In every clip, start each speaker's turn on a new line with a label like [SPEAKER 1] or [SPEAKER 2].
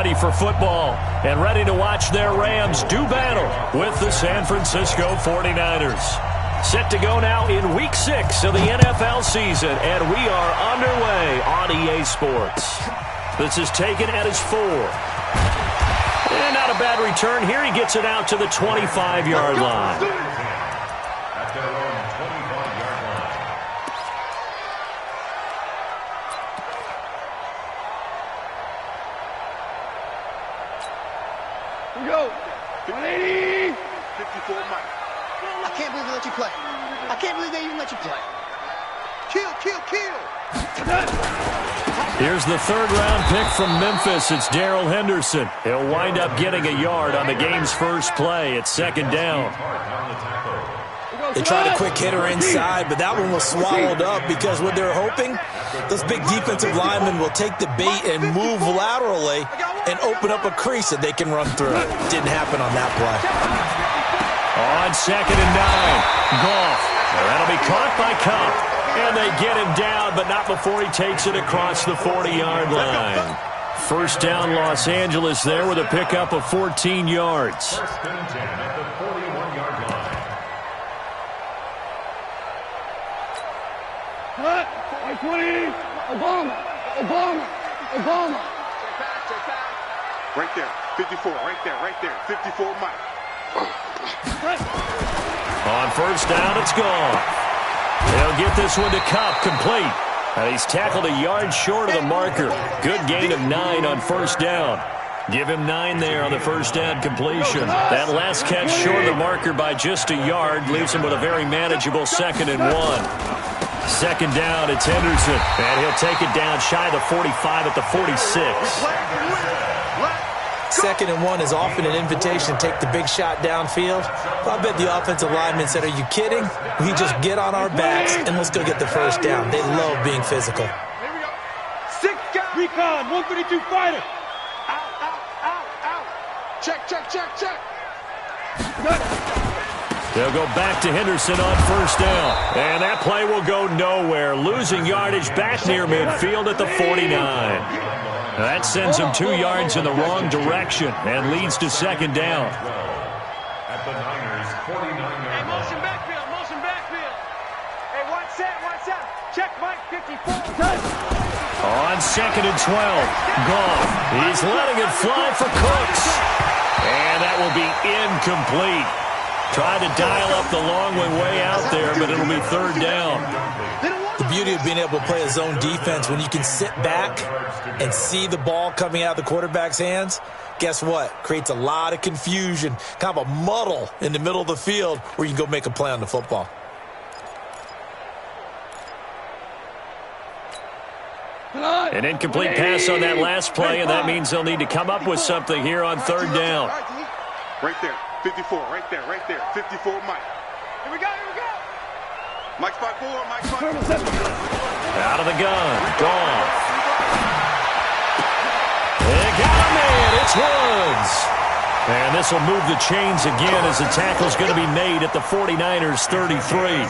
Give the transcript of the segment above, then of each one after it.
[SPEAKER 1] ready for football and ready to watch their Rams do battle with the San Francisco 49ers. Set to go now in Week 6 of the NFL season, and we are underway on EA Sports. This is taken at his 4. And not a bad return here. He gets it out to the 25-yard line.
[SPEAKER 2] Go. 180. 54 Mike. I can't believe they let you play. I can't believe they even let you play. Kill, kill, kill.
[SPEAKER 1] Here's the third-round pick from Memphis. It's Darrell Henderson. He'll wind up getting a yard on the game's first play. It's second down.
[SPEAKER 3] They tried a quick hitter inside, but that one was swallowed up because what they're hoping, those big defensive linemen will take the bait and move laterally and open up a crease that they can run through. Didn't happen on that play.
[SPEAKER 1] On 2nd and 9, Goff. That'll be caught by Cup. And they get him down, but not before he takes it across the 40-yard line. First down, Los Angeles there with a pickup of 14 yards.
[SPEAKER 4] First and 10 at the 41-yard line.
[SPEAKER 2] Cut. 20. Obama. Obama. Obama.
[SPEAKER 5] Right there. 54. Right there. Right there. 54 Mike.
[SPEAKER 1] On first down, it's gone. They'll get this one to Cup, complete. And he's tackled a yard short of the marker. Good gain of 9 on first down. Give him 9 there on the first down completion. That last catch short of the marker by just a yard leaves him with a very manageable 2nd and 1. Second down, it's Henderson. And he'll take it down shy of the 45 at the 46.
[SPEAKER 3] 2nd and 1 is often an invitation to take the big shot downfield. I bet the offensive lineman said, are you kidding? We just get on our backs and let's go get the first down. They love being physical.
[SPEAKER 2] Here we go. 6 guys. Recon, 132 fighter. Out, out, out, out. Check, check, check, check. Good.
[SPEAKER 1] They'll go back to Henderson on first down. And that play will go nowhere. Losing yardage back near midfield at the 49. That sends him 2 yards in the wrong direction and leads to second down.
[SPEAKER 4] At the Niners' 49-yard line.
[SPEAKER 2] Hey, motion backfield, motion backfield. Hey, watch that, watch that. Check Mike, 54. Touch.
[SPEAKER 1] On 2nd and 12, Goff. He's letting it fly for Cooks. And that will be incomplete. Tried to dial up the long way out there, but it'll be third down.
[SPEAKER 3] The beauty of being able to play a zone defense when you can sit back and see the ball coming out of the quarterback's hands, guess what? Creates a lot of confusion, kind of a muddle in the middle of the field where you can go make a play on the football.
[SPEAKER 1] An incomplete pass on that last play, and that means they'll need to come up with something here on third down.
[SPEAKER 5] Right there. 54. Right there. Right there. 54 Mike.
[SPEAKER 2] Here we go, here we go.
[SPEAKER 5] Mike's by 4. Mike's by 4.
[SPEAKER 1] Out of the gun. Goff. They got him in. It's Woods. And this will move the chains again as the tackle's going to be made at the 49ers' 33.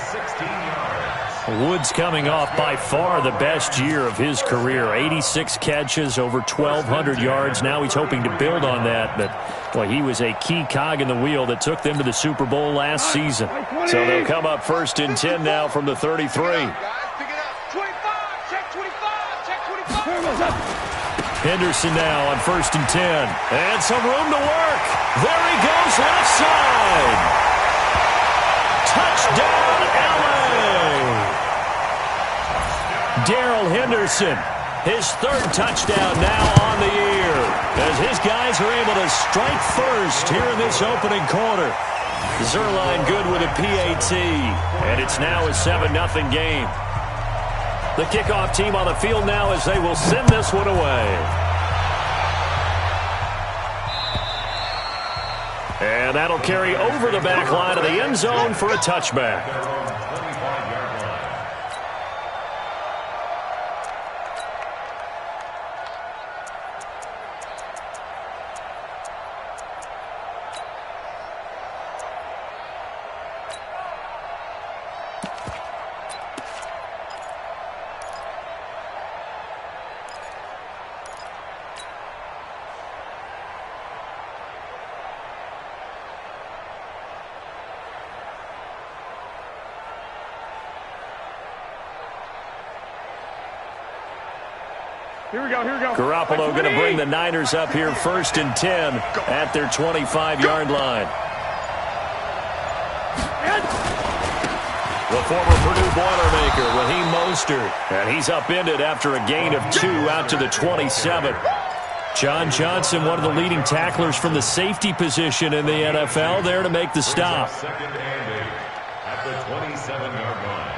[SPEAKER 1] Woods coming off by far the best year of his career. 86 catches, over 1,200 yards. Now he's hoping to build on that, but boy, he was a key cog in the wheel that took them to the Super Bowl last season. So they'll come up first and 10 now from the 33.
[SPEAKER 2] 25, check 25, check 25.
[SPEAKER 1] Henderson now on first and 10. And some room to work. There he goes, left side. Touchdown, LA. Darrell Henderson, his 3rd touchdown now on the year, as his guys are able to strike first here in this opening quarter. Zerline good with a PAT, and it's now a 7-0 game. The kickoff team on the field now as they will send this one away. And that'll carry over the back line of the end zone for a touchback.
[SPEAKER 2] Here we go.
[SPEAKER 1] Garoppolo going to bring the Niners up here 1st and 10 at their 25-yard line. The former Purdue Boilermaker, Raheem Mostert. And he's upended after a gain of 2 out to the 27. John Johnson, one of the leading tacklers from the safety position in the NFL, there to make the stop.
[SPEAKER 4] Second and 8 at the 27-yard line.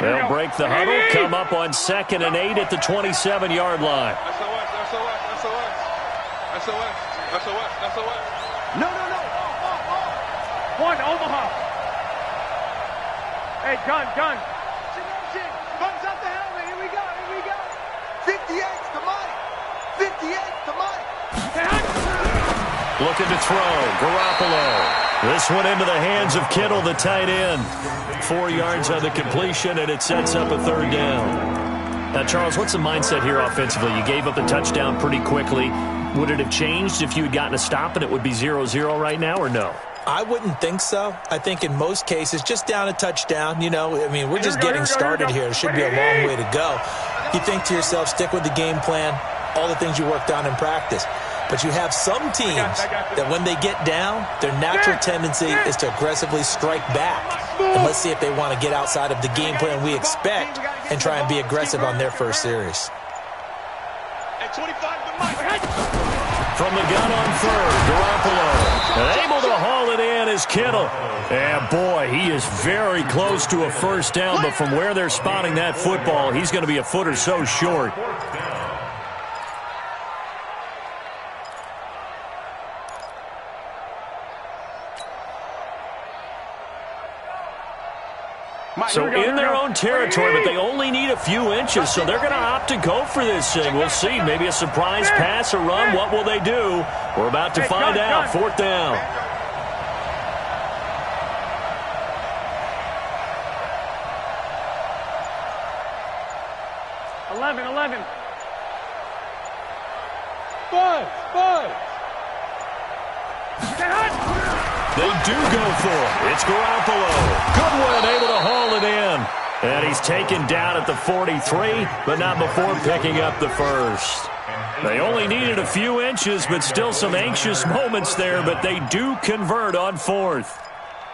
[SPEAKER 1] They'll break the huddle, come up on 2nd and 8 at the 27-yard line.
[SPEAKER 2] SOS. No. One, Omaha. Hey, gun. Guns up the helmet. Here we go. 58's the Mike. 58's the Mike.
[SPEAKER 1] Looking to throw. Garoppolo. This one into the hands of Kittle, the tight end. 4 yards on the completion, and it sets up a 3rd down. Now, Charles, what's the mindset here offensively? You gave up the touchdown pretty quickly. Would it have changed if you had gotten a stop and it would be 0-0 right now, or no?
[SPEAKER 3] I wouldn't think so. I think in most cases, just down a touchdown, we're just getting started here. It should be a long way to go. You think to yourself, stick with the game plan, all the things you worked on in practice. But you have some teams that when they get down, their natural tendency is to aggressively strike back. And let's see if they want to get outside of the game plan we expect and try and be aggressive on their first series.
[SPEAKER 1] From the gun on 3rd, Garoppolo. And able to haul it in is Kittle. And boy, he is very close to a 1st down, but from where they're spotting that football, he's going to be a foot or so short. So in their own territory, but they only need a few inches, so they're going to opt to go for this thing. We'll see. Maybe a surprise pass or run. What will they do? We're about to find out. 4th down.
[SPEAKER 2] Buzz.
[SPEAKER 1] They do go for it. It's Garoppolo. Goodwin able to haul it in. And he's taken down at the 43, but not before picking up the 1st. They only needed a few inches, but still some anxious moments there, but they do convert on 4th.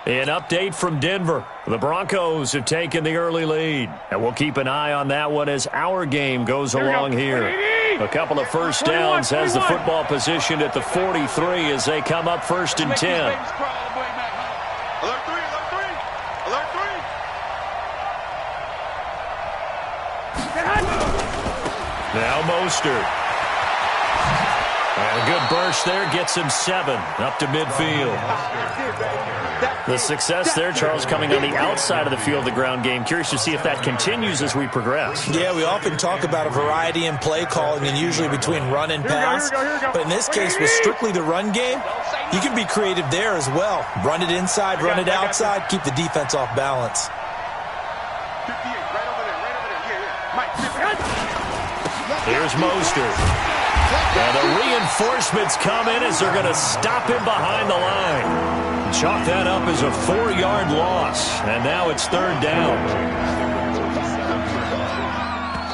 [SPEAKER 1] An update from Denver. The Broncos have taken the early lead, and we'll keep an eye on that one as our game goes along here. A couple of 1st downs has the football positioned at the 43 as they come up 1st and 10.
[SPEAKER 5] Alert 3.
[SPEAKER 1] Now Mostert. And a good burst there gets him 7 up to midfield. The success there, Charles, coming on the outside of the field, the ground game. Curious to see if that continues as we progress.
[SPEAKER 3] Yeah, we often talk about a variety in play calling and usually between run and pass. But in this case, with strictly the run game, you can be creative there as well. Run it inside, run it outside, keep the defense off balance.
[SPEAKER 5] 58, right over there. Mike, 58.
[SPEAKER 1] Here's Mostert. And the reinforcements come in as they're going to stop him behind the line. Chalk that up as a 4-yard loss. And now it's 3rd down.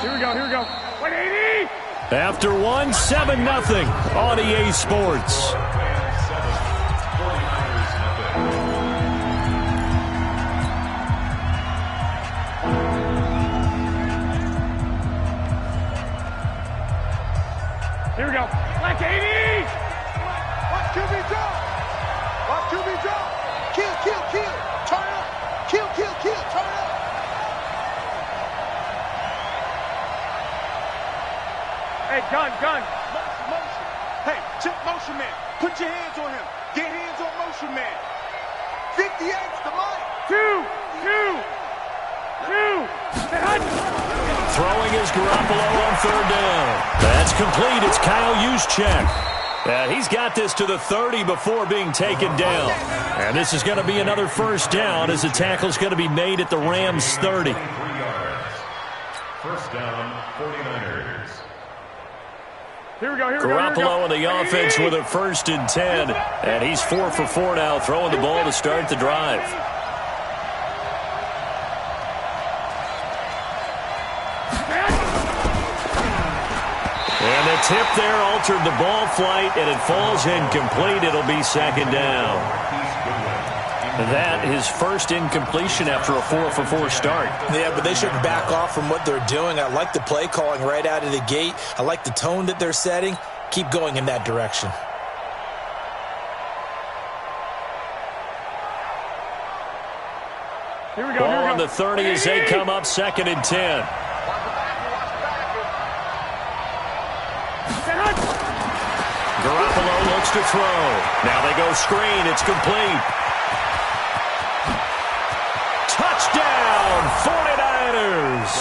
[SPEAKER 2] Here we go. 180.
[SPEAKER 1] After 1, 7-0 on EA Sports.
[SPEAKER 2] Here we go. Black 80. Watch QB drop. Kill. Turn up. Kill. Turn up. Hey, gun. Motion. Hey, check motion man. Put your hands on him. Get hands on motion man. 58's the mic. 2.
[SPEAKER 1] Throwing is Garoppolo on 3rd down. That's complete. It's Kyle Juszczyk. And he's got this to the 30 before being taken down. And this is going to be another 1st down as the tackle's going to be made at the Rams' 30.
[SPEAKER 4] 3 yards. 1st down, 49ers.
[SPEAKER 2] Here we go.
[SPEAKER 1] Garoppolo on the offense with a 1st and 10. And he's 4 for 4 now, throwing the ball to start the drive. tip there altered the ball flight, and it falls incomplete. It'll be second down. That is first incompletion after a 4-for-4 start.
[SPEAKER 3] Yeah, but they shouldn't back off from what they're doing. I like the play calling right out of the gate. I like the tone that they're setting. Keep going in that direction.
[SPEAKER 2] Here we go.
[SPEAKER 1] Ball on the 30 as they come up second and 10. Garoppolo looks to throw. Now they go screen. It's complete. Touchdown, 49ers.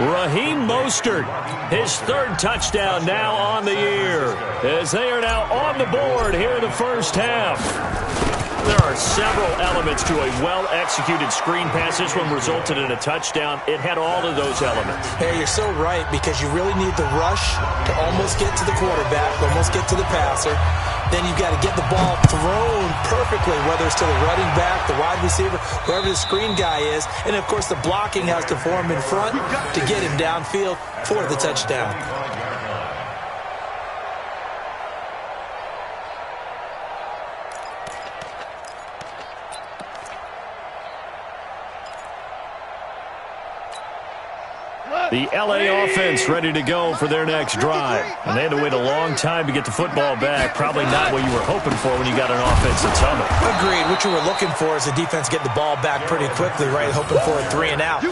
[SPEAKER 1] Raheem Mostert, his third touchdown now on the year, as they are now on the board here in the first half. There are several elements to a well-executed screen pass. This one resulted in a touchdown. It had all of those elements.
[SPEAKER 3] Hey, you're so right, because you really need the rush to almost get to the quarterback, almost get to the passer. Then you've got to get the ball thrown perfectly, whether it's to the running back, the wide receiver, whoever the screen guy is. And, of course, the blocking has to form in front to get him downfield for the touchdown.
[SPEAKER 1] The L.A. offense ready to go for their next drive. And they had to wait a long time to get the football back. Probably not what you were hoping for when you got an offense that's humming.
[SPEAKER 3] Agreed. What you were looking for is the defense get the ball back pretty quickly, right? Hoping for a 3 and out.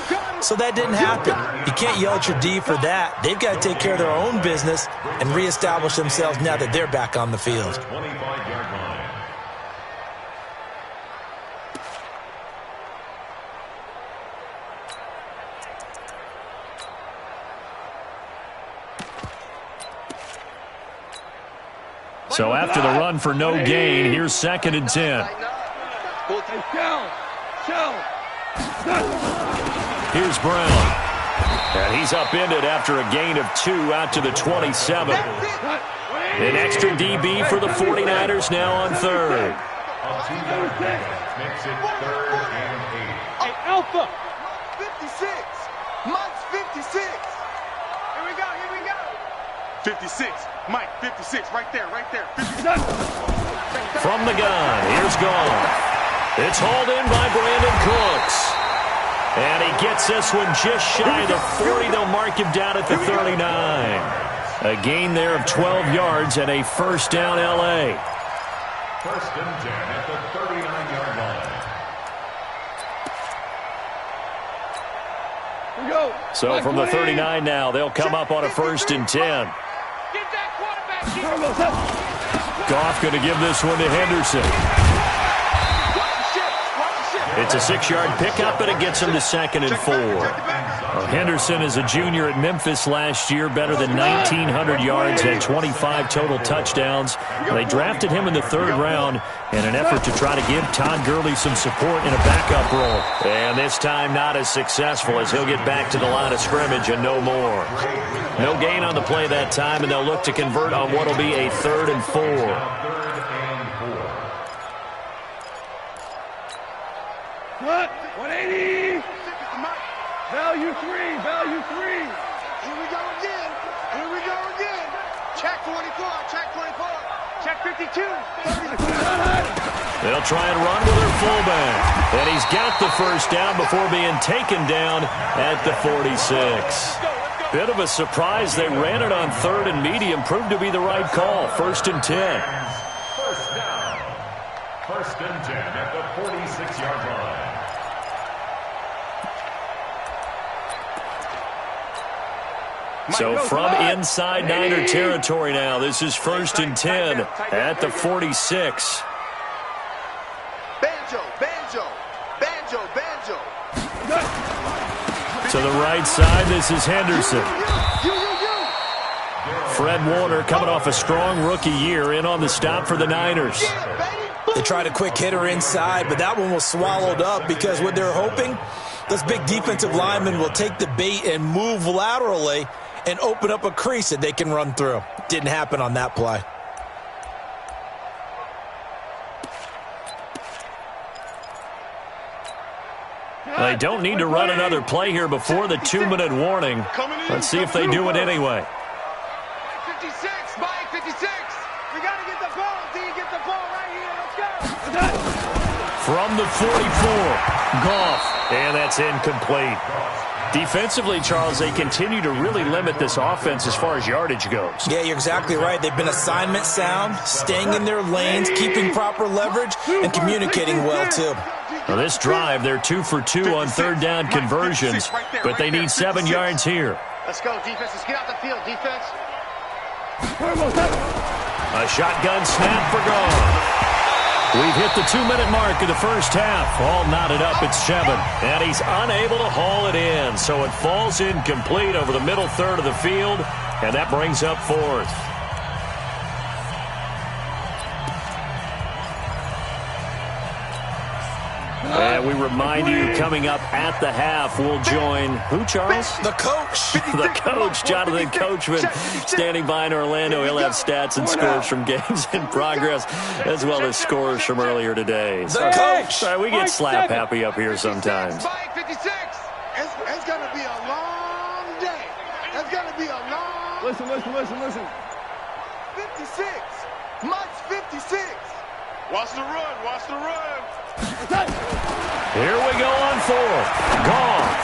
[SPEAKER 3] So that didn't happen. You can't yell at your D for that. They've got to take care of their own business and reestablish themselves now that they're back on the field.
[SPEAKER 4] 25-yard line.
[SPEAKER 1] So after the run for no gain, here's second and 10. Here's Brown. And he's upended after a gain of 2 out to the 27. An extra DB for the 49ers now on third.
[SPEAKER 4] Makes it 3rd and 8.
[SPEAKER 2] Hey, Alpha.
[SPEAKER 6] 56. Mike's 56. Here we go.
[SPEAKER 5] 56. Mike, 56. Right there. 56.
[SPEAKER 1] From the gun, here's Gone. It's hauled in by Brandon Cooks. And he gets this one just shy of the 40. They'll mark him down at the 39. A gain there of 12 yards and a first down L.A.
[SPEAKER 4] First and 10 at the 39-yard line.
[SPEAKER 2] Here we go.
[SPEAKER 1] So from the 39 now, they'll come up on a first and 10. Goff going to give this one to Henderson. It's a 6-yard pickup, but it gets him to second and 4. Well, Henderson is a junior at Memphis last year, better than 1,900 yards, had 25 total touchdowns. They drafted him in the 3rd round in an effort to try to give Todd Gurley some support in a backup role. And this time not as successful, as he'll get back to the line of scrimmage and no more. No gain on the play that time, and they'll look to convert on what will be a 3rd and 4.
[SPEAKER 2] Cut. 180. Value 3.
[SPEAKER 6] Here we go again. Check 44.
[SPEAKER 2] Check 52.
[SPEAKER 1] They'll try and run with their fullback. And he's got the first down before being taken down at the 46. Bit of a surprise. They ran it on 3rd and medium. Proved to be the right call. First and 10.
[SPEAKER 4] First down. First and 10 at the 46-yard line.
[SPEAKER 1] So from inside Niner territory now, this is first and 10 at the 46.
[SPEAKER 6] Banjo.
[SPEAKER 1] To the right side, this is Henderson. Fred Warner coming off a strong rookie year in on the stop for the Niners.
[SPEAKER 3] They tried a quick hitter inside, but that one was swallowed up because what they're hoping, those big defensive linemen will take the bait and move laterally and open up a crease that they can run through. Didn't happen on that play.
[SPEAKER 1] They don't need to run another play here before the 2-minute warning. Let's see if they do it anyway.
[SPEAKER 6] 56, Mike, 56. We got to get the ball, D. Get the ball right here. Let's go.
[SPEAKER 1] From the 44, Goff, and that's incomplete. Defensively, Charles, they continue to really limit this offense as far as yardage goes.
[SPEAKER 3] Yeah, you're exactly right. They've been assignment sound, staying in their lanes, keeping proper leverage, and communicating well, too.
[SPEAKER 1] Now this drive, they're 2 for 2 on third down conversions, but they need 7 yards here.
[SPEAKER 2] Let's go, defense. Let's get out the field, defense.
[SPEAKER 1] A shotgun snap for Goff. We've hit the 2-minute mark of the first half. All knotted up at 7. And he's unable to haul it in. So it falls incomplete over the middle third of the field. And that brings up 4th. And we remind you, coming up at the half, we'll join who, Charles?
[SPEAKER 3] The coach.
[SPEAKER 1] The coach, Jonathan Coachman, standing by in Orlando. He'll have stats and scores from games in progress, as well as scores from earlier today.
[SPEAKER 3] The coach.
[SPEAKER 1] We get slap happy up here sometimes.
[SPEAKER 6] Mike, 56.
[SPEAKER 2] It's going to be a long day. It's going to be a long...
[SPEAKER 6] Listen. 56. Mike's 56.
[SPEAKER 5] Watch the run.
[SPEAKER 1] Here we go on 4th. Goff.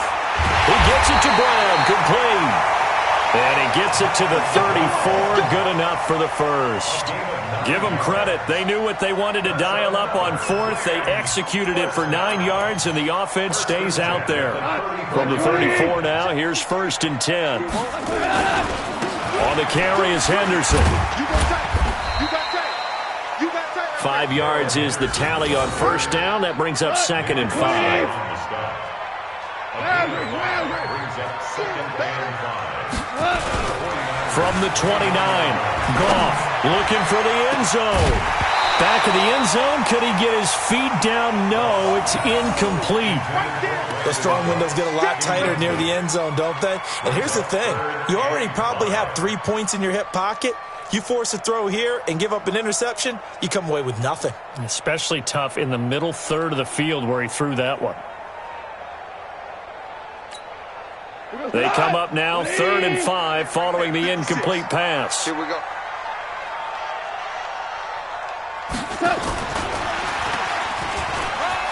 [SPEAKER 1] He gets it to Brown. Complete. And he gets it to the 34. Good enough for the first. Give them credit. They knew what they wanted to dial up on 4th. They executed it for 9 yards, and the offense stays out there. From the 34 now, here's 1st and 10. On the carry is Henderson. 5 yards is the tally on first down. That brings up 2nd and 5. From the 29, Goff looking for the end zone. Back of the end zone. Could he get his feet down? No, it's incomplete.
[SPEAKER 3] Those throwing windows get a lot tighter near the end zone, don't they? And here's the thing. You already probably have 3 points in your hip pocket. You force a throw here and give up an interception, you come away with nothing.
[SPEAKER 1] Especially tough in the middle third of the field where he threw that one. They come up now 3rd and 5 following the incomplete pass.
[SPEAKER 2] Here we go.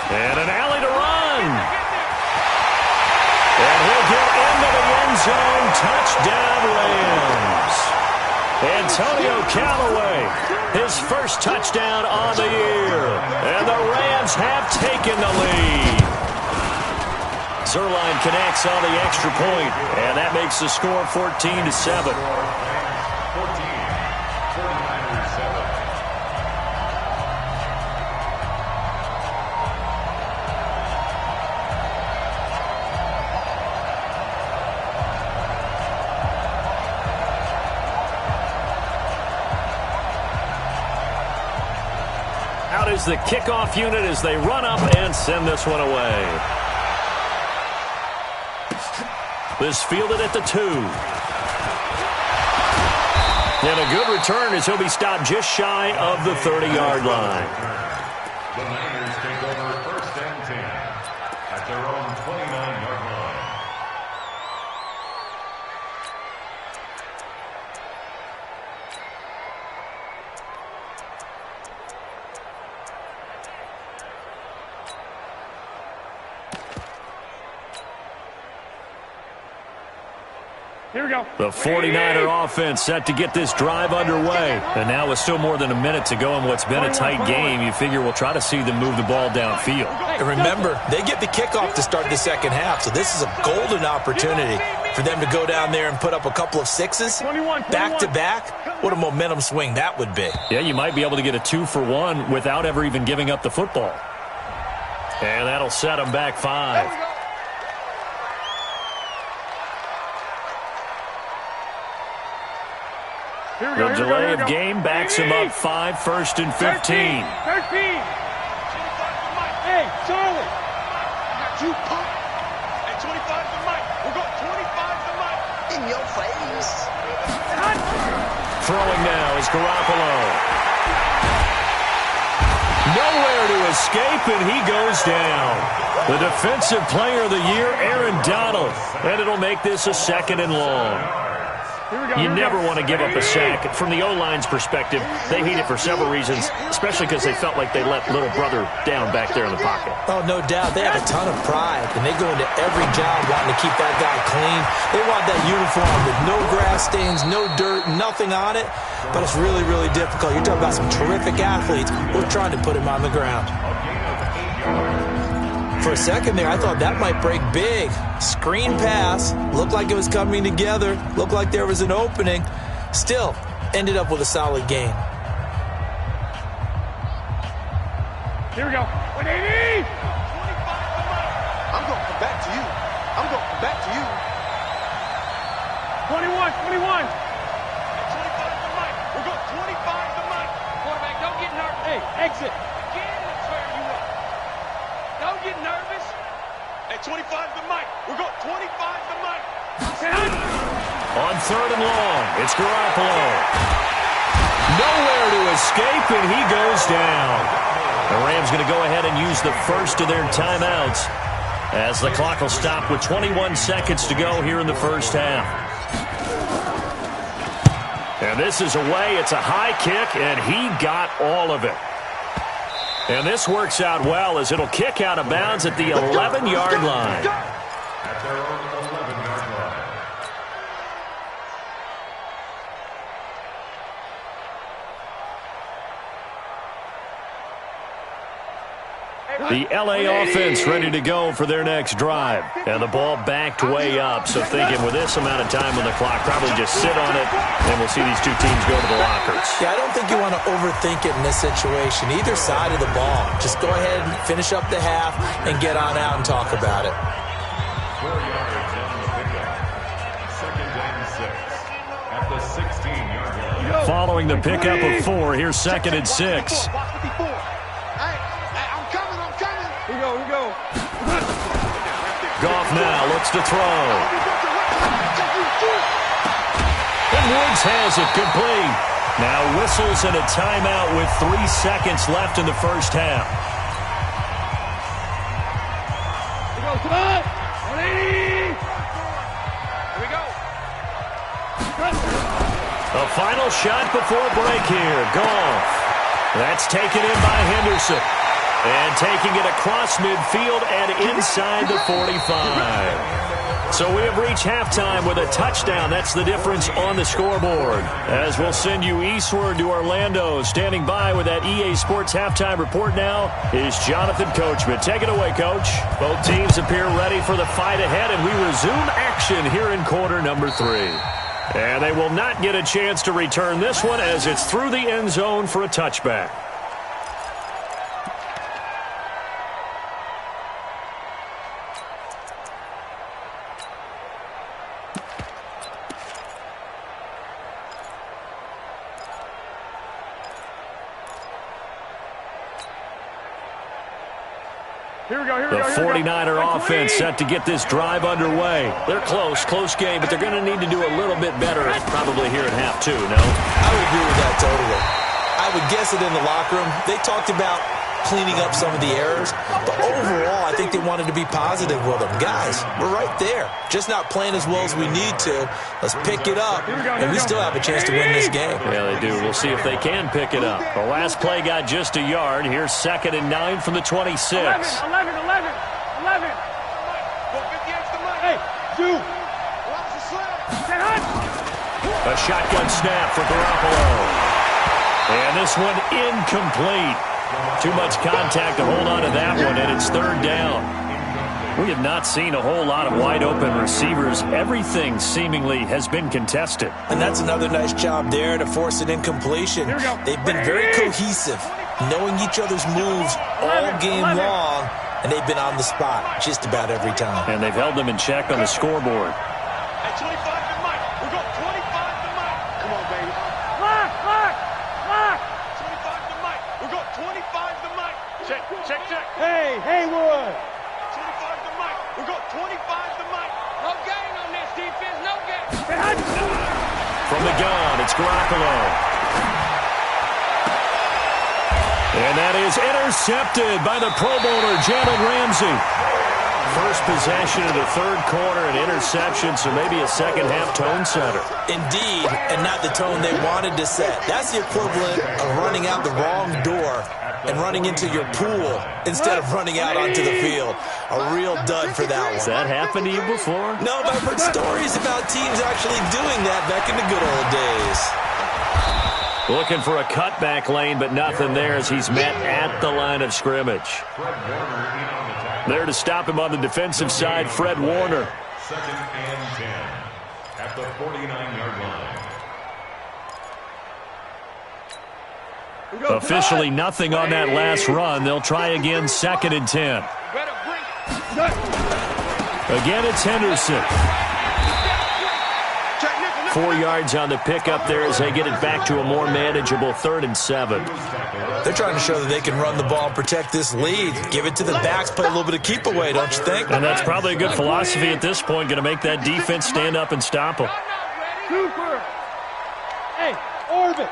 [SPEAKER 1] And an alley to run. And he'll get into the end zone. Touchdown, Rams. Antonio Callaway, his first touchdown on the year. And the Rams have taken the lead. Zerline connects on the extra point, and that makes the score 14-7. Out is the kickoff unit as they run up and send this one away. This fielded at the 2. And a good return as he'll be stopped just shy of the 30-yard line.
[SPEAKER 4] The Niners take over 1st and 10 at their own 29-yard line.
[SPEAKER 6] Here we go.
[SPEAKER 1] The 49er offense set to get this drive underway. And now with still more than a minute to go in what's been a tight game, you figure we'll try to see them move the ball downfield.
[SPEAKER 3] And remember, they get the kickoff to start the second half, so this is a golden opportunity for them to go down there and put up a couple of 6s back-to-back. What a momentum swing that would be.
[SPEAKER 1] Yeah, you might be able to get a 2-for-1 without ever even giving up the football. And that'll set them back 5. The delay of game backs him up 5, 1st and 15.
[SPEAKER 6] 13. Hey, Charlie. You pump. Hey, 25 to Mike. We'll go 25 to Mike.
[SPEAKER 2] In your face.
[SPEAKER 1] Throwing now is Garoppolo. Nowhere to escape, and he goes down. The defensive player of the year, Aaron Donald. And it'll make this a 2nd and long. You never want to give up a sack. From the O-line's perspective, they hate it for several reasons, especially because they felt like they let little brother down back there in the pocket.
[SPEAKER 3] Oh, no doubt. They have a ton of pride, and they go into every job wanting to keep that guy clean. They want that uniform with no grass stains, no dirt, nothing on it. But it's really, really difficult. You're talking about some terrific athletes. We're trying to put him on the ground. For a second there, I thought that might break big. Screen pass. Looked like it was coming together. Looked like there was an opening. Still, ended up with a solid gain.
[SPEAKER 6] Here we go. 180!
[SPEAKER 2] I'm going to come back to you. I'm going to come back to you.
[SPEAKER 6] 21. At 25 to Mike. We'll go 25 to Mike. Quarterback, don't get nervous. Hey, exit. Again, let's wear you up. Don't get nervous. At 25 to Mike. We'll go 25 to Mike.
[SPEAKER 1] On 3rd and long, it's Garoppolo. Nowhere to escape, and he goes down. The Rams going to go ahead and use the first of their timeouts as the clock will stop with 21 seconds to go here in the first half. And this is away. It's a high kick, and he got all of it. And this works out well as it'll kick out of bounds at the 11-yard line.
[SPEAKER 4] At their own 11-yard line.
[SPEAKER 1] The LA offense ready to go for their next drive. And the ball backed way up. So thinking with this amount of time on the clock, probably just sit on it, and we'll see these two teams go to the lockers.
[SPEAKER 3] Yeah, I don't think you want to overthink it in this situation. Either side of the ball. Just go ahead and finish up the half and get on out and talk about it.
[SPEAKER 4] 4 yards on the pickup. 2nd and 6. At the 16-yard line.
[SPEAKER 1] Following the pickup of 4, here's 2nd and 6.
[SPEAKER 6] Here we go.
[SPEAKER 1] Goff now looks to throw. And Woods has it complete. Now whistles and a timeout with 3 seconds left in the first half.
[SPEAKER 6] Here we go. Come on. 180. Here we go.
[SPEAKER 1] A final shot before break here. Goff. That's taken in by Henderson. And taking it across midfield and inside the 45. So we have reached halftime with a touchdown. That's the difference on the scoreboard. As we'll send you eastward to Orlando. Standing by with that EA Sports halftime report now is Jonathan Coachman. Take it away, Coach. Both teams appear ready for the fight ahead, and we resume action here in quarter number 3. And they will not get a chance to return this one as it's through the end zone for a touchback. The 49er offense set to get this drive underway. They're close game, but they're going to need to do a little bit better probably here at half 2, no?
[SPEAKER 3] I would agree with that totally. I would guess it in the locker room. They talked about cleaning up some of the errors, but overall, I think they wanted to be positive with them. Guys, we're right there. Just not playing as well as we need to. Let's pick it up, and we still have a chance to win this game.
[SPEAKER 1] Yeah, they do. We'll see if they can pick it up. The last play got just a yard. Here's 2nd and 9 from the 26.
[SPEAKER 6] 11. Hey, 2.
[SPEAKER 1] A shotgun snap for Garoppolo. And this one incomplete. Too much contact to hold on to that one, and it's 3rd down. We have not seen a whole lot of wide-open receivers. Everything seemingly has been contested.
[SPEAKER 3] And that's another nice job there to force an incompletion. They've been very cohesive, knowing each other's moves all game long, and they've been on the spot just about every time.
[SPEAKER 1] And they've held them in check on the scoreboard.
[SPEAKER 6] At 25 to Mike. We'll go 25 to Mike. Come on, baby. Lock. 25 to Mike. We'll go 25 to Mike. Check. Hey, Haywood. 25 to Mike. We'll go 25 to Mike. No gain on this defense. No gain.
[SPEAKER 1] From the gun, it's Garoppolo. And that is intercepted by the Pro Bowler, Jalen Ramsey. First possession of the third quarter, an interception, so maybe a second-half tone setter.
[SPEAKER 3] Indeed, and not the tone they wanted to set. That's the equivalent of running out the wrong door and running into your pool instead of running out onto the field. A real dud for that one.
[SPEAKER 1] Has that happened to you before?
[SPEAKER 3] No, but I've heard stories about teams actually doing that back in the good old days.
[SPEAKER 1] Looking for a cutback lane, but nothing there as he's met at the line of scrimmage. There to stop him on the defensive side, Fred Warner.
[SPEAKER 4] Second and 10 at the 49-yard line.
[SPEAKER 1] Officially nothing on that last run. They'll try again, second and 10. Again, it's Henderson. 4 yards on the pickup there as they get it back to a more manageable 3rd and 7.
[SPEAKER 3] They're trying to show that they can run the ball and protect this lead. Give it to the backs, play a little bit of keep away, don't you think?
[SPEAKER 1] And that's probably a good philosophy at this point, going to make that defense stand up and stop them.
[SPEAKER 6] Cooper. Hey, orbit.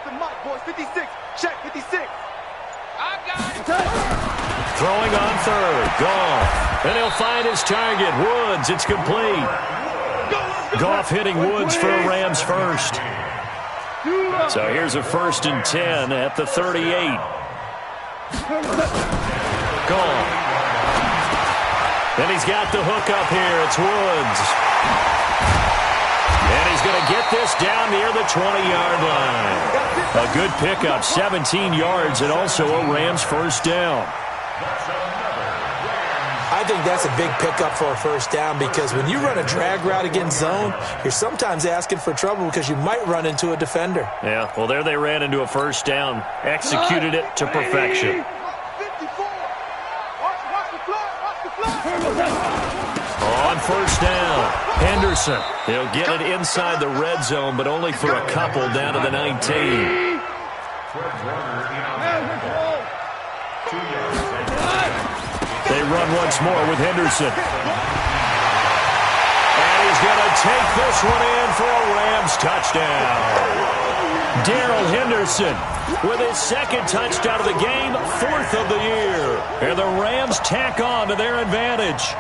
[SPEAKER 2] The mic, boys. 56. Check 56.
[SPEAKER 6] I got it.
[SPEAKER 1] Throwing on third. Goff. And he'll find his target. Woods. It's complete. Goff hitting Woods for a Rams first. So here's a 1st and 10 at the 38. Goff. And he's got the hook up here. It's Woods. And he's going to get this down near the 20-yard line. A good pickup, 17 yards, and also a Rams first down.
[SPEAKER 3] I think that's a big pickup for a first down because when you run a drag route against zone, you're sometimes asking for trouble because you might run into a defender.
[SPEAKER 1] Yeah, well, there they ran into a first down. Executed it to perfection.
[SPEAKER 2] 54. Watch the fly.
[SPEAKER 1] On first down, Henderson. He'll get it inside the red zone, but only for a couple down to the 19. They run once more with Henderson. And he's going to take this one in for a Rams touchdown. Darrell Henderson with his second touchdown of the game, 4th of the year. And the Rams tack on to their advantage.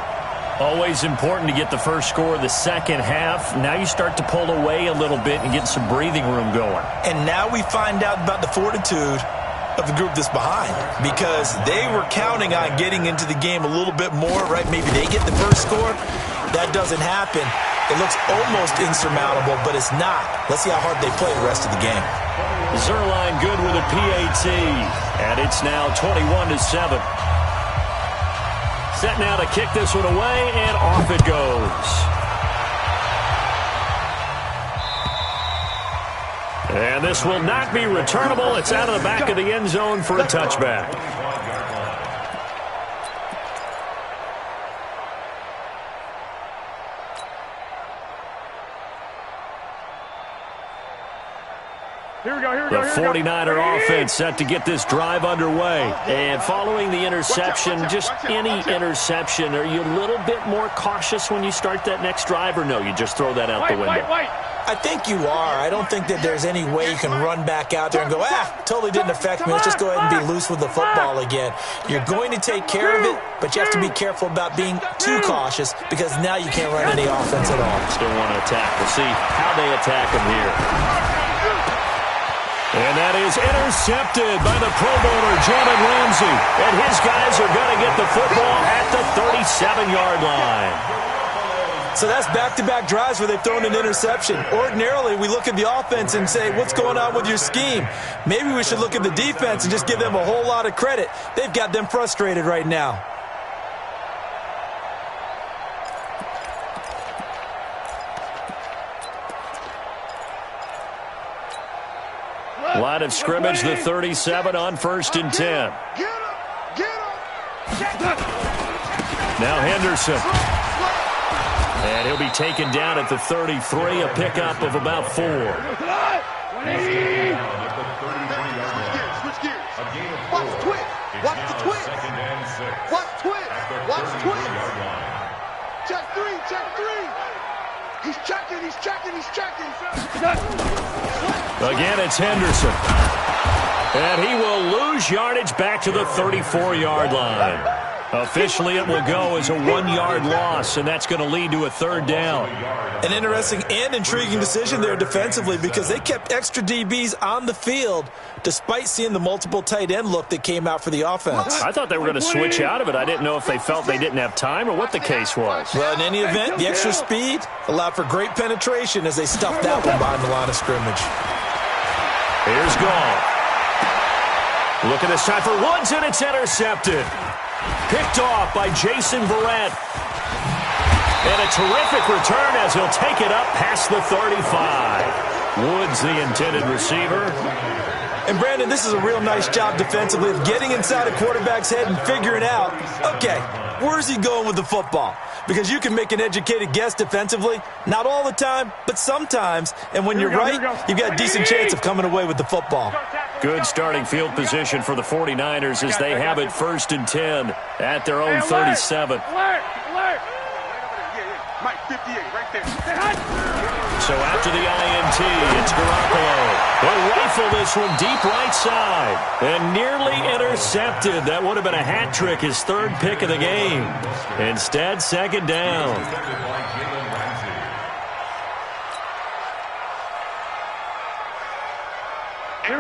[SPEAKER 1] Always important to get the first score of the second half. Now you start to pull away a little bit and get some breathing room going.
[SPEAKER 3] And now we find out about the fortitude of the group that's behind because they were counting on getting into the game a little bit more, right? Maybe they get the first score. That doesn't happen. It looks almost insurmountable, but it's not. Let's see how hard they play the rest of the game.
[SPEAKER 1] Zerline good with a PAT, and it's now 21-7. Set now to kick this one away, and off it goes. And this will not be returnable. It's out of the back of the end zone for a touchback. The 49er offense set to get this drive underway. And following the interception, just any interception, are you a little bit more cautious when you start that next drive, or no, you just throw that out the window?
[SPEAKER 3] I think you are. I don't think that there's any way you can run back out there and go, totally didn't affect me. Let's just go ahead and be loose with the football again. You're going to take care of it, but you have to be careful about being too cautious because now you can't run any offense at all.
[SPEAKER 1] Still want to attack. We'll see how they attack him here. And that is intercepted by the Pro Bowler, Jalen Ramsey. And his guys are going to get the football at the 37-yard line.
[SPEAKER 3] So that's back-to-back drives where they've thrown an interception. Ordinarily, we look at the offense and say, what's going on with your scheme? Maybe we should look at the defense and just give them a whole lot of credit. They've got them frustrated right now.
[SPEAKER 1] Line of scrimmage, the 37 on 1st and 10. Now Henderson. And he'll be taken down at the 33, a pickup of about 4.
[SPEAKER 2] Switch gears. Watch twist. Watch the twist. Watch twist. Watch twist. Check 3. He's checking.
[SPEAKER 1] Again, it's Henderson. And he will lose yardage back to the 34-yard line. Officially, it will go as a 1-yard loss, and that's going to lead to a 3rd down.
[SPEAKER 3] An interesting and intriguing decision there defensively because they kept extra DBs on the field despite seeing the multiple tight end look that came out for the offense.
[SPEAKER 1] I thought they were going to switch out of it. I didn't know if they felt they didn't have time or what the case was.
[SPEAKER 3] Well, in any event, the extra speed allowed for great penetration as they stuffed that one behind the line of scrimmage.
[SPEAKER 1] Here's Gall. Looking this time for Woods, and it's intercepted. Picked off by Jason Verrett. And a terrific return as he'll take it up past the 35. Woods, the intended receiver.
[SPEAKER 3] And, Brandon, this is a real nice job defensively of getting inside a quarterback's head and figuring out, okay, where's he going with the football? Because you can make an educated guess defensively, not all the time, but sometimes. And when you're right, you've got a decent chance of coming away with the football.
[SPEAKER 1] Good starting field position for the 49ers as they have it 1st and 10 at their own 37.
[SPEAKER 5] Mike, 58, right there.
[SPEAKER 1] So after the INT, it's Garoppolo. He'll rifle this one deep right side. And nearly intercepted. That would have been a hat trick, his 3rd pick of the game. Instead, 2nd down.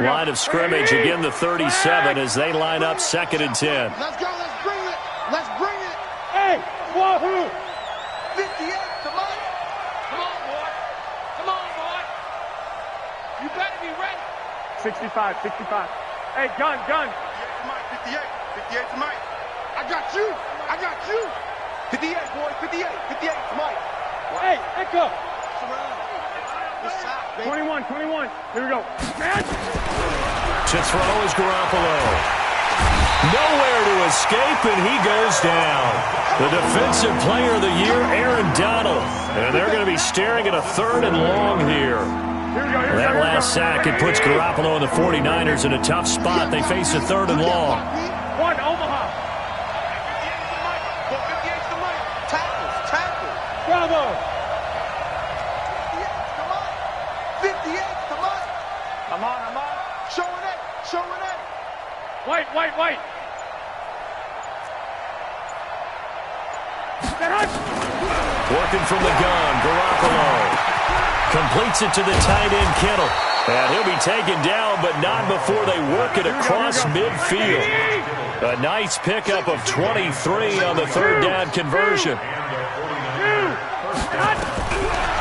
[SPEAKER 1] Line of scrimmage, again the 37 as they line up 2nd and 10.
[SPEAKER 2] Let's go. Let's bring it. Let's bring it.
[SPEAKER 6] Hey, wahoo!
[SPEAKER 2] 58 to Mike.
[SPEAKER 6] Come on, boy. Come on, boy. You better be ready.
[SPEAKER 7] 65. Hey, gun.
[SPEAKER 5] 58 to Mike, 58. 58 to Mike.
[SPEAKER 2] I got you. 58, boy. 58 to Mike.
[SPEAKER 6] Hey, echo.
[SPEAKER 2] Surround. This side, baby.
[SPEAKER 7] 21. Here we go. Man.
[SPEAKER 1] To throw is Garoppolo. Nowhere to escape, and he goes down. The defensive player of the year, Aaron Donald. And they're going to be staring at a 3rd and long here. That last sack, it puts Garoppolo and the 49ers in a tough spot. They face a 3rd and long.
[SPEAKER 7] One, Omaha.
[SPEAKER 2] 58 to Mike. Tackle.
[SPEAKER 7] Bravo.
[SPEAKER 2] 58 to Mike.
[SPEAKER 7] I'm on.
[SPEAKER 2] Showing it.
[SPEAKER 7] White.
[SPEAKER 1] Working from the gun, Garoppolo. Completes it to the tight end, Kittle. And he'll be taken down, but not before they work it across midfield. A nice pickup of 23 on the 3rd down conversion.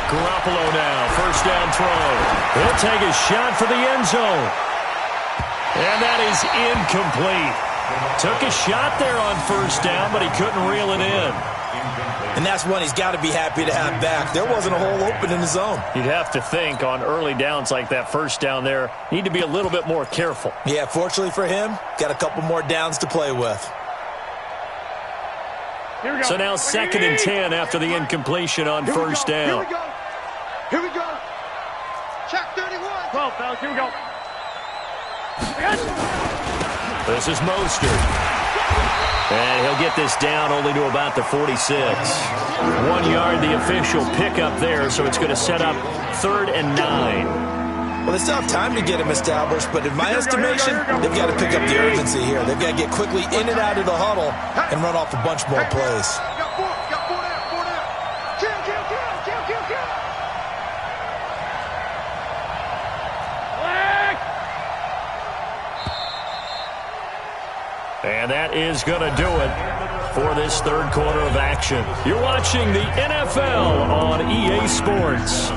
[SPEAKER 1] Garoppolo now, 1st down throw. He'll take a shot for the end zone. And that is incomplete. Took a shot there on 1st down, but he couldn't reel it in.
[SPEAKER 3] And that's one he's got to be happy to have back. There wasn't a hole open in the zone.
[SPEAKER 1] You'd have to think on early downs like that 1st down there, need to be a little bit more careful.
[SPEAKER 3] Yeah, fortunately for him, got a couple more downs to play with.
[SPEAKER 1] So now 2nd and 10 after the incompletion on 1st down.
[SPEAKER 2] Here we go. Check 31.
[SPEAKER 7] 12, fellas. Here we go.
[SPEAKER 1] This is Mostert. And he'll get this down only to about the 46. 1 yard, the official pickup there, so it's going to set up 3rd and 9.
[SPEAKER 3] Well, they still have time to get him established, but in my estimation, they've got to pick up the urgency here. They've got to get quickly in and out of the huddle and run off a bunch more plays.
[SPEAKER 2] Got four down. Kill.
[SPEAKER 1] And that is going to do it for this 3rd quarter of action. You're watching the NFL on EA Sports.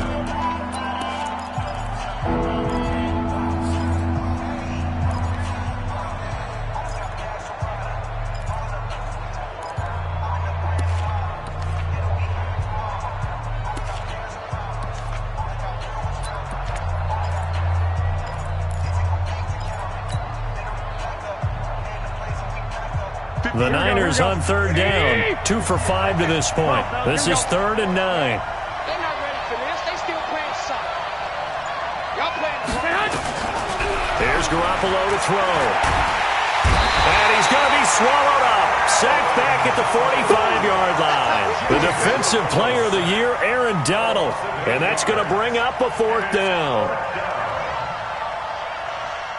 [SPEAKER 1] The Niners on 3rd down. 2 for 5 to this point. This is 3rd and 9.
[SPEAKER 6] They're not ready for this. They still playing soccer. Y'all playing.
[SPEAKER 1] Here's Garoppolo to throw. And he's going to be swallowed up. Sacked back at the 45-yard line. The defensive player of the year, Aaron Donald. And that's going to bring up a 4th down.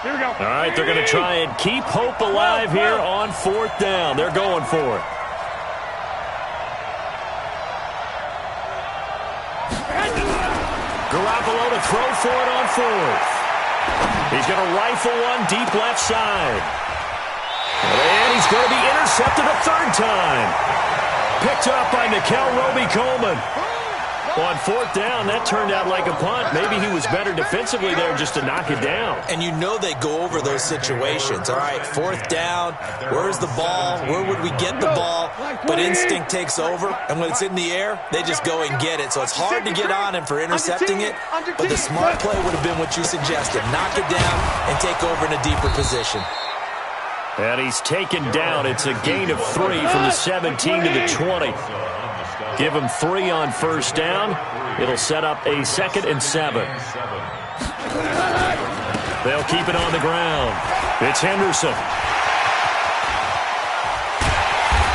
[SPEAKER 7] Here we go.
[SPEAKER 1] All right, they're going to try and keep hope alive here on 4th down. They're going for it. Garoppolo to throw for it on 4th. He's going to rifle one deep left side. And he's going to be intercepted a 3rd time. Picked up by Nikel Roby-Coleman. On 4th down, that turned out like a punt. Maybe he was better defensively there just to knock it down.
[SPEAKER 3] And you know they go over those situations. All right, 4th down, where's the ball? Where would we get the ball? But instinct takes over, and when it's in the air, they just go and get it. So it's hard to get on him for intercepting it, but the smart play would have been what you suggested. Knock it down and take over in a deeper position.
[SPEAKER 1] And he's taken down. It's a gain of 3 from the 17 to the 20. Give him 3 on 1st down. It'll set up a 2nd and 7. They'll keep it on the ground. It's Henderson.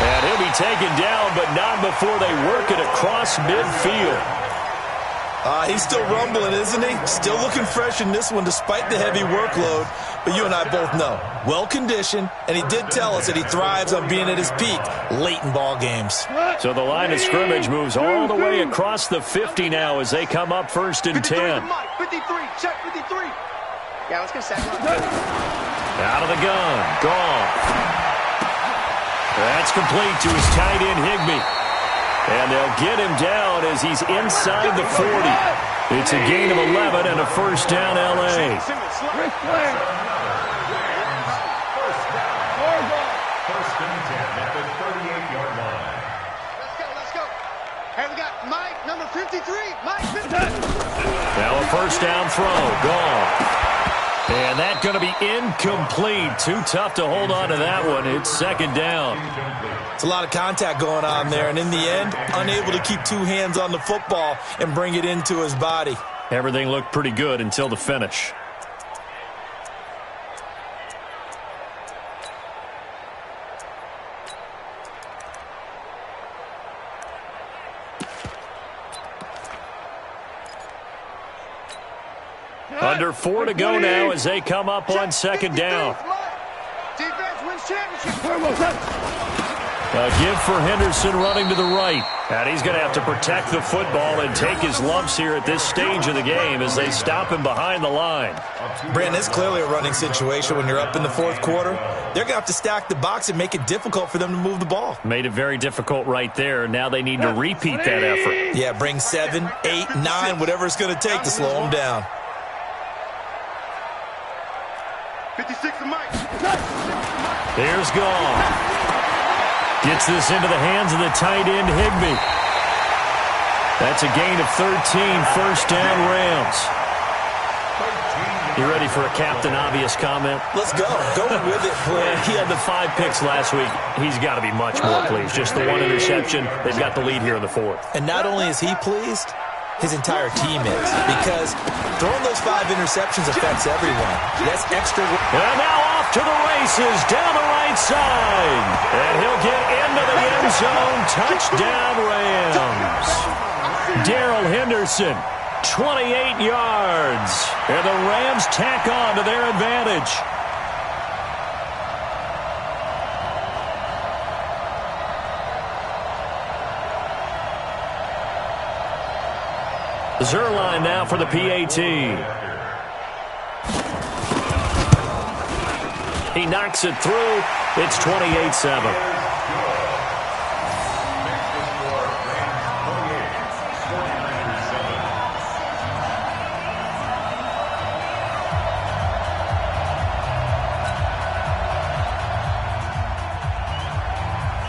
[SPEAKER 1] And he'll be taken down, but not before they work it across midfield.
[SPEAKER 3] He's still rumbling, isn't he? Still looking fresh in this one despite the heavy workload. But you and I both know, well-conditioned, and he did tell us that he thrives on being at his peak late in ball games.
[SPEAKER 1] So the line of scrimmage moves all the way across the 50 now as they come up 1st and 10.
[SPEAKER 2] 53, check 53. Yeah, let's get a second.
[SPEAKER 1] Out of the gun, gone. That's complete to his tight end, Higbee. And they'll get him down as he's inside the 40. It's a gain of 11 and a 1st down, L.A.
[SPEAKER 4] First and 10 at the 38-yard line.
[SPEAKER 2] Let's go. Hey, we got Mike, number 53. Mike, 50.
[SPEAKER 1] Now a 1st down throw, gone. And that's going to be incomplete. Too tough to hold on to that one. It's 2nd down.
[SPEAKER 3] It's a lot of contact going on there, and in the end, unable to keep 2 hands on the football and bring it into his body.
[SPEAKER 1] Everything looked pretty good until the finish. Under 4 to go now as they come up on 2nd down.
[SPEAKER 2] Defense wins championship.
[SPEAKER 1] A give for Henderson running to the right. And he's going to have to protect the football and take his lumps here at this stage of the game as they stop him behind the line.
[SPEAKER 3] Brandon, it's clearly a running situation when you're up in the 4th quarter. They're going to have to stack the box and make it difficult for them to move the ball.
[SPEAKER 1] Made it very difficult right there. Now they need to repeat that effort.
[SPEAKER 3] Yeah, bring 7, 8, 9, whatever it's going to take to slow them down.
[SPEAKER 5] 56 to Mike.
[SPEAKER 1] There's gone. Gets this into the hands of the tight end, Higbee. That's a gain of 13, 1st down, Rams. You ready for a Captain Obvious comment?
[SPEAKER 3] Let's go. Go with it, please.
[SPEAKER 1] He had the 5 picks last week. He's got to be much more pleased. Just the 1 interception. They've got the lead here in the 4th.
[SPEAKER 3] And not only is he pleased, his entire team is. Because throwing those 5 interceptions affects everyone. That's extra.
[SPEAKER 1] And now off to the races down the right side. And he'll get into the end zone. Touchdown, Rams. Darrell Henderson, 28 yards. And the Rams tack on to their advantage. Zerline now for the PAT. He knocks it through. It's 28-7.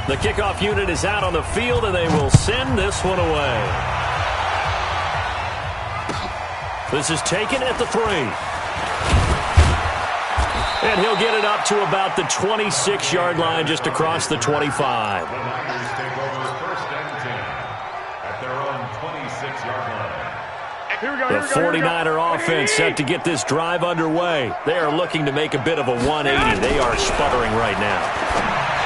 [SPEAKER 1] The kickoff unit is out on the field, and they will send this one away. This is taken at the 3. And he'll get it up to about the 26-yard line, just across the 25.
[SPEAKER 4] The Niners take over 1st and 10 at their own 26-yard line.
[SPEAKER 7] Here we go.
[SPEAKER 1] The 49er offense set to get this drive underway. They are looking to make a bit of a 180. They are sputtering right now.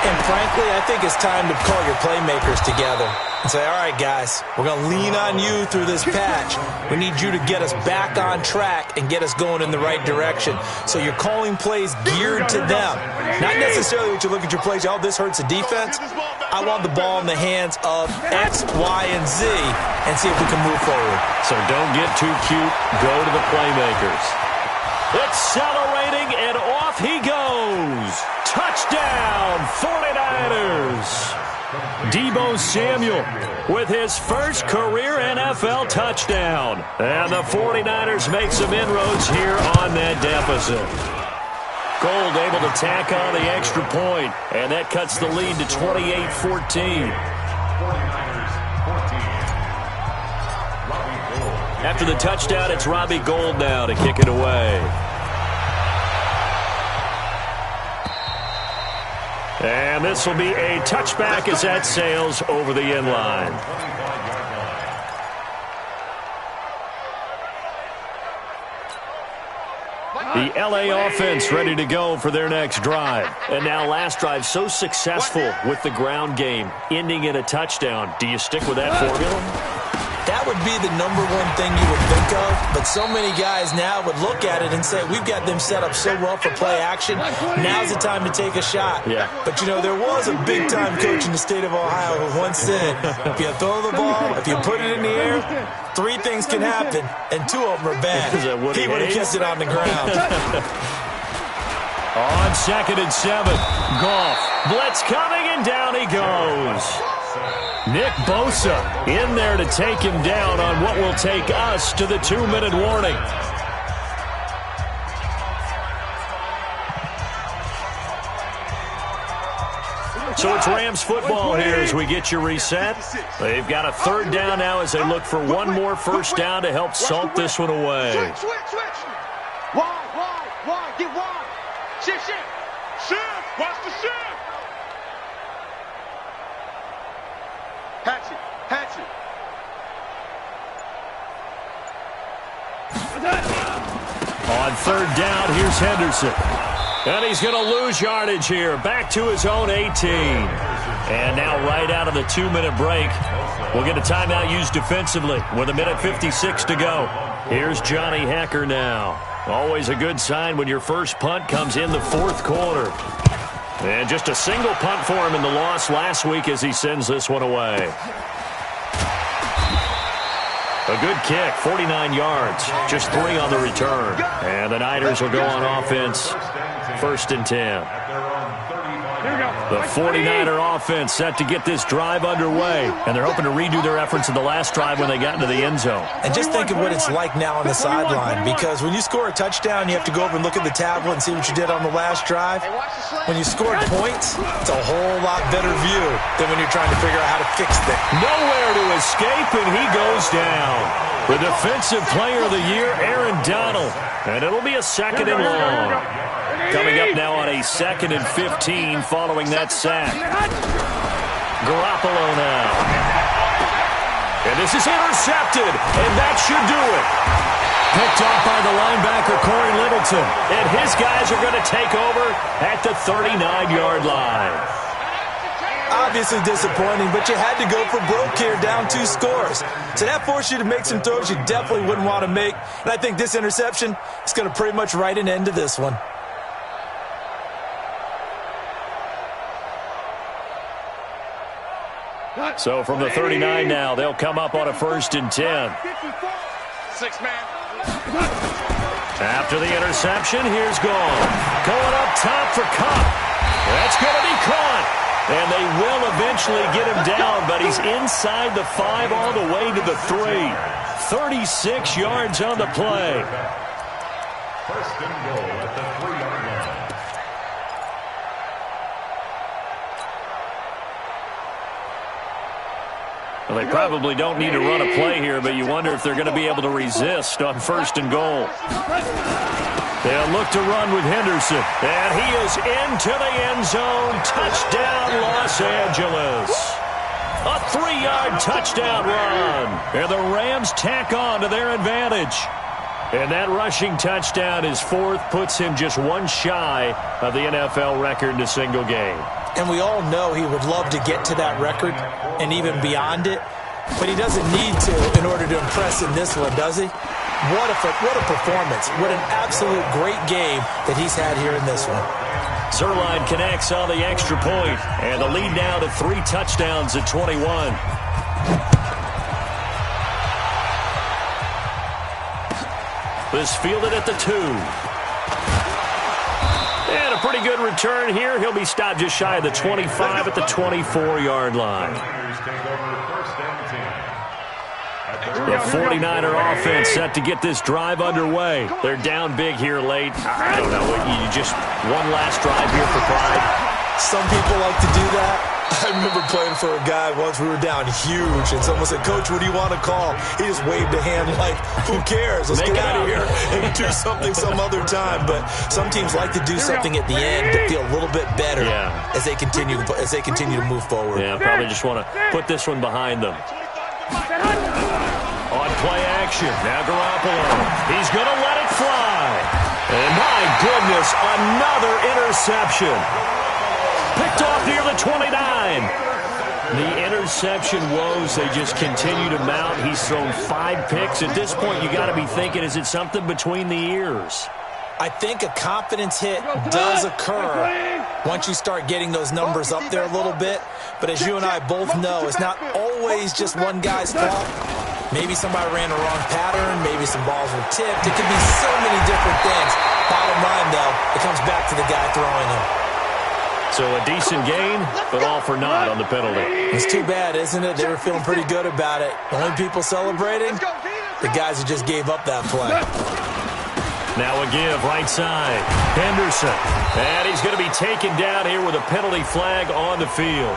[SPEAKER 3] And frankly, I think it's time to call your playmakers together and say, all right, guys, we're going to lean on you through this patch. We need you to get us back on track and get us going in the right direction. So you're calling plays geared to them. Not necessarily what you look at your plays, oh, this hurts the defense. I want the ball in the hands of X, Y, and Z and see if we can move forward.
[SPEAKER 1] So don't get too cute. Go to the playmakers. Accelerating, and off he goes. Touchdown, 49ers. Deebo Samuel with his first career NFL touchdown. And the 49ers make some inroads here on that deficit. Gold able to tack on the extra point, and that cuts the lead to 28-14. After the touchdown, it's Robbie Gould now to kick it away. And this will be a touchback as that sails over the end line. The LA offense ready to go for their next drive. And now last drive so successful with the ground game, ending in a touchdown. Do you stick with that formula?
[SPEAKER 3] That would be the number one thing you would think of, but so many guys now would look at it and say, we've got them set up so well for play action, now's the time to take a shot.
[SPEAKER 1] Yeah.
[SPEAKER 3] But, you know, there was a big-time coach in the state of Ohio who once said, if you throw the ball, if you put it in the air, 3 things can happen, and 2 of them are bad. He would have kept it on the ground.
[SPEAKER 1] On 2nd and 7, Goff. Blitz coming, and down he goes. Nick Bosa in there to take him down on what will take us to the 2-minute warning. So it's Rams football here as we get you reset. They've got a 3rd down now as they look for one more first down to help salt this one away.
[SPEAKER 2] Switch. Wide. Get wide. Shift. Watch the shift. Patch it.
[SPEAKER 1] On 3rd down, here's Henderson. And he's going to lose yardage here. Back to his own 18. And now right out of the 2-minute break, we'll get a timeout used defensively with 1:56 to go. Here's Johnny Hekker now. Always a good sign when your first punt comes in the 4th quarter. And just a single punt for him in the loss last week as he sends this one away. A good kick, 49 yards, just 3 on the return. And the Niners will go on offense, 1st and 10. The 49er offense set to get this drive underway, and they're hoping to redo their efforts in the last drive when they got into the end zone.
[SPEAKER 3] And just think of what it's like now on the sideline, because when you score a touchdown, you have to go over and look at the tablet and see what you did on the last drive. When you scored points, it's a whole lot better view than when you're trying to figure out how to fix things.
[SPEAKER 1] Nowhere to escape, and he goes down. The defensive player of the year, Aaron Donald. And it'll be a 2nd and long. Coming up now on a 2nd and 15 following that sack. Garoppolo now. And this is intercepted, and that should do it. Picked off by the linebacker, Corey Littleton. And his guys are going to take over at the 39-yard line.
[SPEAKER 3] Obviously disappointing, but you had to go for broke here, down 2 scores. So that forced you to make some throws you definitely wouldn't want to make. And I think this interception is going to pretty much write an end to this one.
[SPEAKER 1] So from the 39 now, they'll come up on a 1st and 10.
[SPEAKER 6] 6 man.
[SPEAKER 1] After the interception, here's Goff. Going up top for Kupp. That's going to be caught. And they will eventually get him down, but he's inside the 5 all the way to the 3. 36 yards on the play.
[SPEAKER 4] 1st and goal at the 3-yard line.
[SPEAKER 1] Well, they probably don't need to run a play here, but you wonder if they're going to be able to resist on 1st and goal. They'll look to run with Henderson. And he is into the end zone. Touchdown, Los Angeles. A 3-yard touchdown run. And the Rams tack on to their advantage. And that rushing touchdown is 4th, puts him just 1 shy of the NFL record in a single game.
[SPEAKER 3] And we all know he would love to get to that record and even beyond it. But he doesn't need to in order to impress in this one, does he? What a performance. What an absolute great game that he's had here in this one.
[SPEAKER 1] Zerline connects on the extra point, and the lead now to 3 touchdowns at 21. This fielded at the 2. And a pretty good return here. He'll be stopped just shy of the 25 at the 24-yard line. The 49er offense set to get this drive underway. They're down big here late. I don't know. You just one last drive here for pride.
[SPEAKER 3] Some people like to do that. I remember playing for a guy once. We were down huge, and someone said, "Coach, what do you want to call?" He just waved a hand like, "Who cares? Let's get out of here and do something some other time." But some teams like to do something at the end to feel a little bit better as they continue to move forward.
[SPEAKER 1] Yeah, probably just want to put this one behind them. On play action, now Garoppolo. He's going to let it fly. And my goodness, another interception. Picked off near the 29. The interception woes, they just continue to mount. He's thrown 5 picks. At this point, you got to be thinking, is it something between the ears?
[SPEAKER 3] I think a confidence hit does occur once you start getting those numbers up there a little bit. But as you and I both know, it's not always just one guy's fault. Maybe somebody ran the wrong pattern. Maybe some balls were tipped. It could be so many different things. Bottom line, though, it comes back to the guy throwing them.
[SPEAKER 1] So a decent gain, but all for naught on the penalty.
[SPEAKER 3] It's too bad, isn't it? They were feeling pretty good about it. The only people celebrating, the guys who just gave up that play.
[SPEAKER 1] Now a give, right side. Henderson. And he's going to be taken down here with a penalty flag on the field.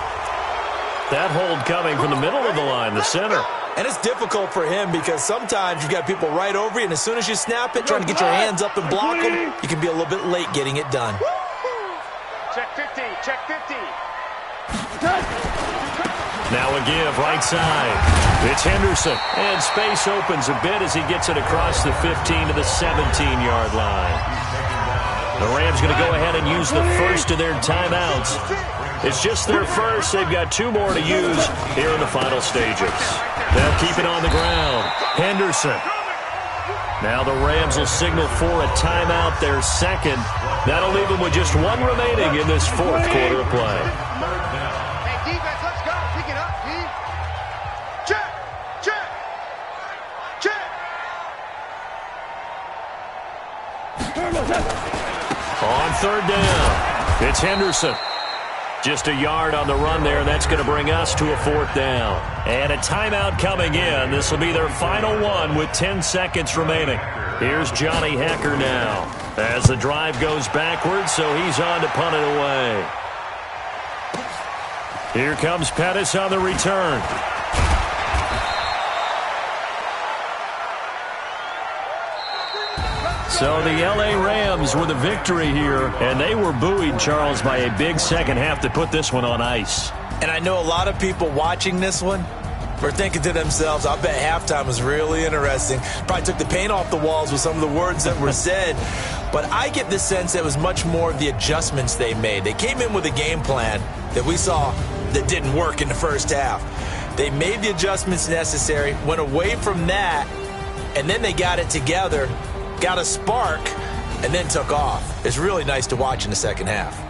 [SPEAKER 1] That hold coming from the middle of the line, the center.
[SPEAKER 3] And it's difficult for him because sometimes you've got people right over you, and as soon as you snap it, trying to get your hands up and block them, you can be a little bit late getting it done.
[SPEAKER 7] Check 50, check 50.
[SPEAKER 1] Now a give, right side. It's Henderson. And space opens a bit as he gets it across the 15 to the 17-yard line. The Rams going to go ahead and use the first of their timeouts. It's just their first. They've got 2 more to use here in the final stages. They'll keep it on the ground. Henderson. Now the Rams will signal for a timeout, their second. That'll leave them with just 1 remaining in this 4th quarter of play.
[SPEAKER 2] Hey, defense, let's go. Pick it up, D. Check, check, check.
[SPEAKER 1] On 3rd down, it's Henderson. Just a yard on the run there, and that's going to bring us to a 4th down. And a timeout coming in. This will be their final one with 10 seconds remaining. Here's Johnny Hecker now as the drive goes backwards, so he's on to punt it away. Here comes Pettis on the return. So the L.A. Rams with a victory here, and they were buoyed, Charles, by a big second half to put this one on ice.
[SPEAKER 3] And I know a lot of people watching this one were thinking to themselves, I bet halftime was really interesting. Probably took the paint off the walls with some of the words that were said. But I get the sense that it was much more of the adjustments they made. They came in with a game plan that we saw that didn't work in the first half. They made the adjustments necessary, went away from that, and then they got it together, got a spark, and then took off. It's really nice to watch in the second half.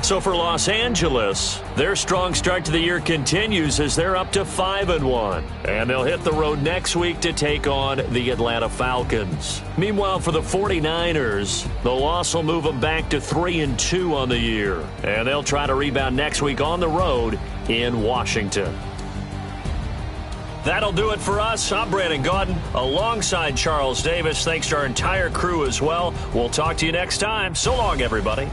[SPEAKER 1] So for Los Angeles, their strong start to the year continues as they're up to 5-1. And they'll hit the road next week to take on the Atlanta Falcons. Meanwhile, for the 49ers, the loss will move them back to 3-2 on the year. And they'll try to rebound next week on the road in Washington. That'll do it for us. I'm Brandon Gaudin alongside Charles Davis. Thanks to our entire crew as well. We'll talk to you next time. So long, everybody.